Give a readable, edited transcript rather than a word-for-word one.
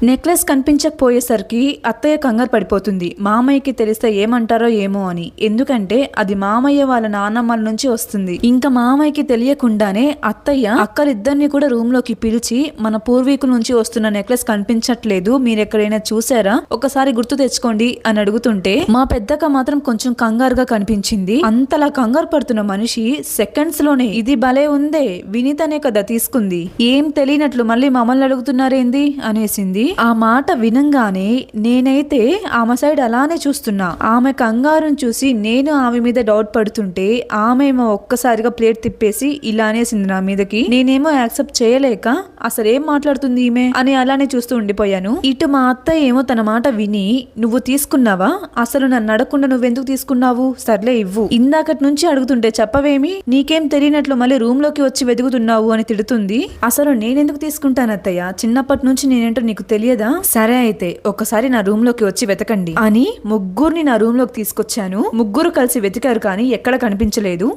Necklace కనిపించకపోయేసరికి అత్తయ్య కంగారు పడిపోతుంది. మామయ్యకి తెలిస్తే ఏమంటారో ఏమో అని. ఎందుకంటే అది మామయ్య వాళ్ళ నాన్నమ్మల నుంచి వస్తుంది. ఇంకా మామయ్యకి తెలియకుండానే అత్తయ్య అక్కలిద్దరిని కూడా రూమ్ లోకి పిలిచి, మన పూర్వీకుల నుంచి వస్తున్న నెక్లెస్ కనిపించట్లేదు, మీరెక్కడైనా చూసారా, ఒకసారి గుర్తు తెచ్చుకోండి అని అడుగుతుంటే మా పెద్దక్క మాత్రం కొంచెం కంగారుగా కనిపించింది. అంతలా కంగారు పడుతున్న మనిషి సెకండ్స్ లోనే ఇది భలే ఉందే, వినీతనే కదా తీసుకుంది, ఏం తెలియనట్లు మళ్ళీ మమ్మల్ని అడుగుతున్నారేంది అనేసింది. ఆ మాట వినంగానే నేనైతే ఆమె సైడ్ అలానే చూస్తున్నా. ఆమె కంగారును చూసి నేను ఆమె మీద డౌట్ పడుతుంటే ఆమె ఏమో ఒక్కసారిగా ప్లేట్ తిప్పేసి ఇలా అనేసింది నా మీదకి. నేనేమో యాక్సెప్ట్ చేయలేక అసలు ఏం మాట్లాడుతుంది ఈమె అని అలానే చూస్తూ ఉండిపోయాను. ఇటు మా అత్తయ్య ఏమో తన మాట విని, నువ్వు తీసుకున్నావా, అసలు నన్ను అడగకుండా నువ్వెందుకు తీసుకున్నావు, సర్లే ఇవ్వు, ఇందాకటి నుంచి అడుగుతుంటే చెప్పవేమి, నీకేం తెలియనట్లు మళ్ళీ రూమ్ లోకి వచ్చి వెతుకుతున్నావు అని తిడుతుంది. అసలు నేనెందుకు తీసుకుంటాను అత్తయ్య, చిన్నప్పటి నుంచి నేనేంటో నీకు తెలియదా, సరే అయితే ఒకసారి నా రూమ్ లోకి వచ్చి వెతకండి అని ముగ్గురిని నా రూమ్ లోకి తీసుకొచ్చాను. ముగ్గురు కలిసి వెతికారు కానీ ఎక్కడ కనిపించలేదు.